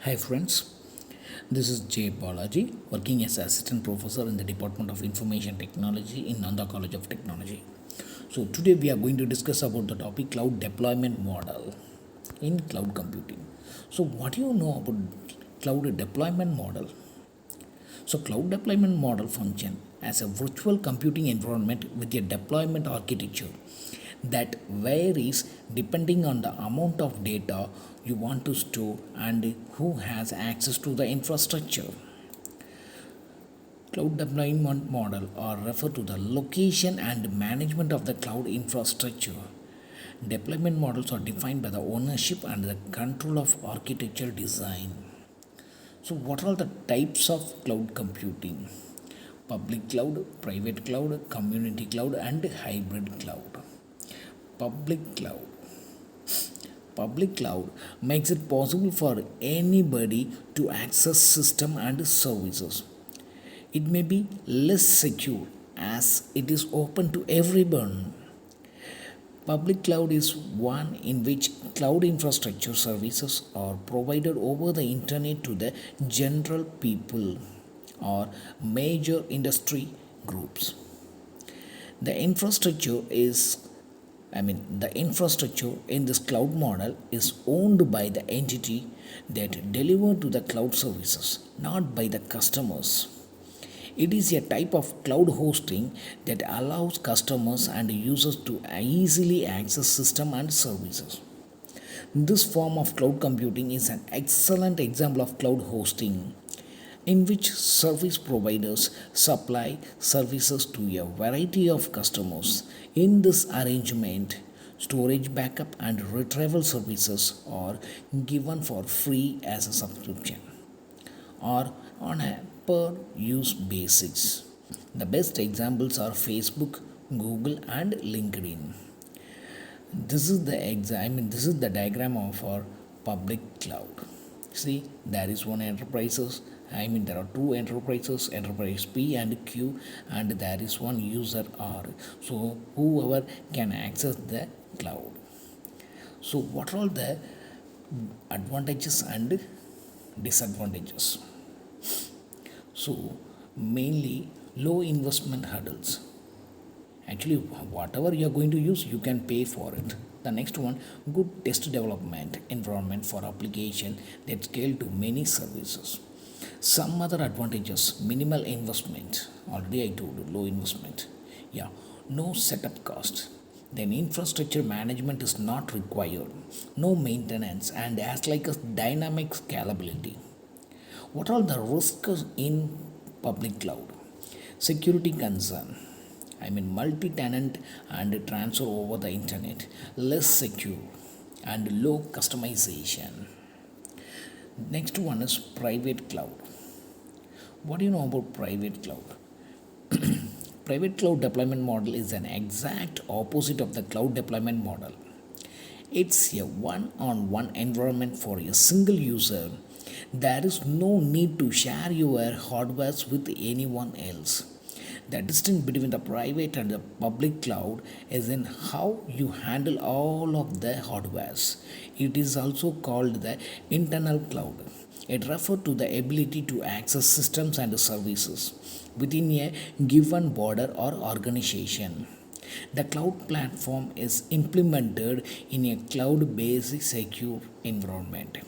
Hi friends, this is J. Balaji, working as Assistant Professor in the Department of Information Technology in Nanda College of Technology. So today we are going to discuss about the topic cloud deployment model in cloud computing. So what do you know about cloud deployment model? So cloud deployment model function as a virtual computing environment with a deployment architecture that varies depending on the amount of data you want to store and who has access to the infrastructure. Cloud deployment model or refer to the location and management of the cloud infrastructure. Deployment models are defined by the ownership and the control of architecture design. So, what are the types of cloud computing? Public cloud, private cloud, community cloud, and hybrid cloud. Public cloud. Public cloud makes it possible for anybody to access system and services. It may be less secure as it is open to everyone. Public cloud is one in which cloud infrastructure services are provided over the internet to the general people or major industry groups. The infrastructure is the infrastructure in this cloud model is owned by the entity that deliver to the cloud services, not by the customers. It is a type of cloud hosting that allows customers and users to easily access system and services. This form of cloud computing is an excellent example of cloud hosting, in which service providers supply services to a variety of customers. In this arrangement, storage backup and retrieval services are given for free as a subscription or on a per use basis. The best examples are Facebook, Google, and LinkedIn. This is the diagram of our public cloud. See, there is one enterprises. There are two enterprises, enterprise P and Q, and there is one user R. So whoever can access the cloud. So what are the advantages and disadvantages? So mainly low investment hurdles. Actually, whatever you are going to use, you can pay for it. The next one, good test development environment for application that scale to many services. Some other advantages, minimal investment. Already I told you, low investment. Yeah, no setup cost. Then infrastructure management is not required. No maintenance and as like a dynamic scalability. What are the risks in public cloud? Security concern. Multi-tenant and transfer over the internet, less secure and low customization. Next one is private cloud. What do you know about private cloud? Private cloud deployment model is an exact opposite of the cloud deployment model. It's a one-on-one environment for a single user. There is no need to share your hardware with anyone else. The distance between the private and the public cloud is in how you handle all of the hardwares. It is also called the internal cloud. It refers to the ability to access systems and services within a given border or organization. The cloud platform is implemented in a cloud based secure environment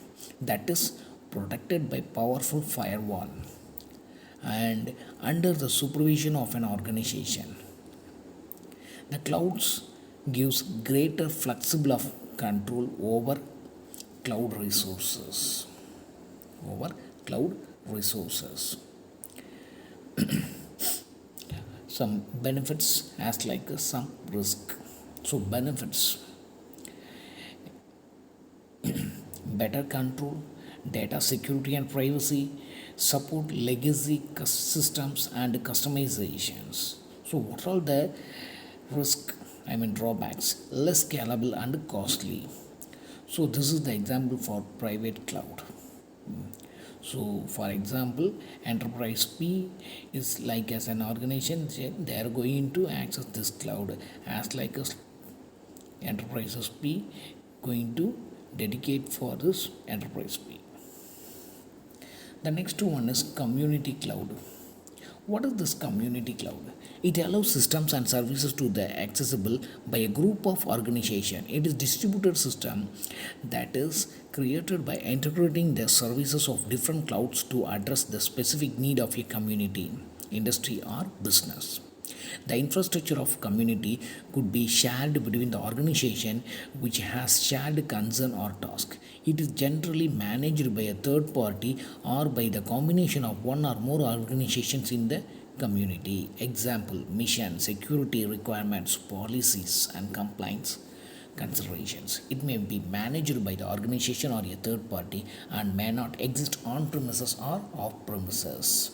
that is protected by powerful firewall and under the supervision of an organization. The clouds gives greater flexible of control over cloud resources. Over cloud resources. Some benefits as like some risk. So benefits, better control, data security and privacy, support legacy systems and customizations. So what are the risk? Drawbacks, less scalable and costly. So this is the example for private cloud. So for example, enterprise P is like as an organization, they are going to access this cloud as like a enterprises P going to dedicate for this enterprise P. The next one is community cloud. What is this community cloud? It allows systems and services to be accessible by a group of organization. It is distributed system that is created by integrating the services of different clouds to address the specific need of a community, industry or business. The infrastructure of community could be shared between the organization which has shared concern or task. It is generally managed by a third party or by the combination of one or more organizations in the community. Example, mission, security requirements, policies and compliance considerations. It may be managed by the organization or a third party and may not exist on premises or off premises.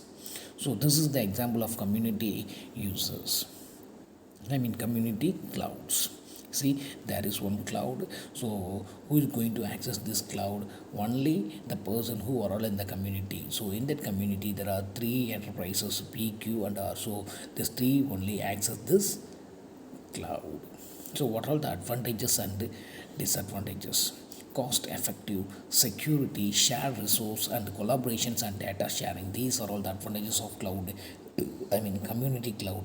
So this is the example of community users. Community clouds. See, there is one cloud. So who is going to access this cloud? Only the person who are all in the community. So in that community there are three enterprises, P, Q and R. So these three only access this cloud. So what are the advantages and disadvantages? Cost effective, security, shared resource and collaborations and data sharing. These are all the advantages of cloud, community cloud.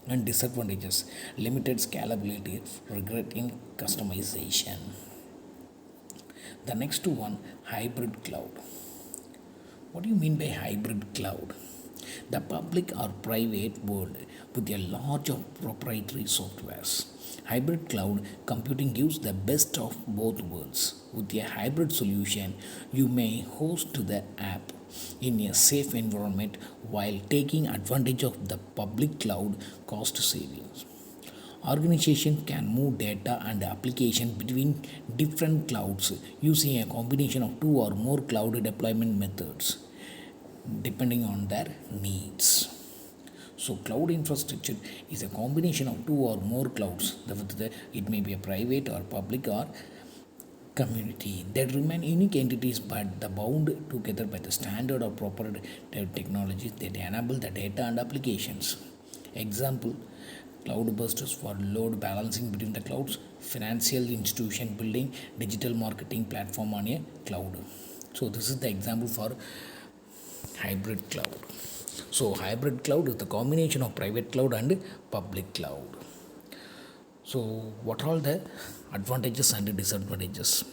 And disadvantages, limited scalability, regret in customization. The next one, hybrid cloud. What do you mean by hybrid cloud? The public or private world with a large of proprietary softwares. Hybrid cloud computing gives the best of both worlds. With a hybrid solution, you may host the app in a safe environment while taking advantage of the public cloud cost savings. Organization can move data and application between different clouds using a combination of two or more cloud deployment methods depending on their needs. So cloud infrastructure is a combination of two or more clouds. It may be a private or public or community that remain unique entities but the bound together by the standard or proper technologies that enable the data and applications. Example, cloud busters for load balancing between the clouds, financial institution building digital marketing platform on a cloud. So this is the example for hybrid cloud. So hybrid cloud is the combination of private cloud and public cloud. So what are the advantages and disadvantages?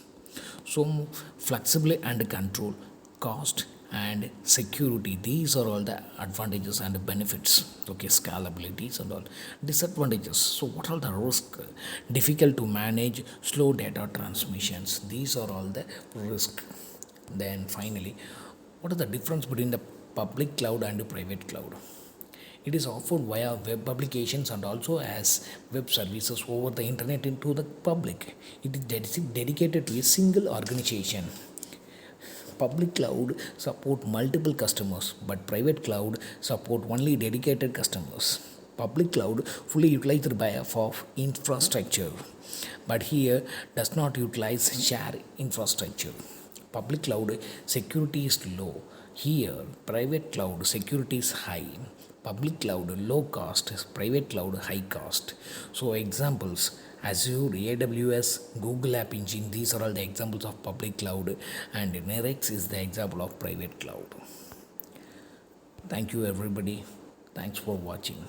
So flexibility and control, cost and security, these are all the advantages and benefits. Okay, scalabilities and all. Disadvantages, so what are the risks? Difficult to manage, slow data transmissions, these are all the risks. Then finally, what is the difference between the public cloud and the private cloud? It is offered via web publications and also as web services over the internet into the public. It is dedicated to a single organization. Public cloud support multiple customers, but private cloud support only dedicated customers. Public cloud fully utilized by of infrastructure, but here does not utilize share infrastructure. Public cloud security is low. Here, private cloud security is high. Public cloud low cost, private cloud high cost. So examples, Azure, AWS, Google App Engine, these are all the examples of public cloud, and Nerex is the example of private cloud. Thank you everybody. Thanks for watching.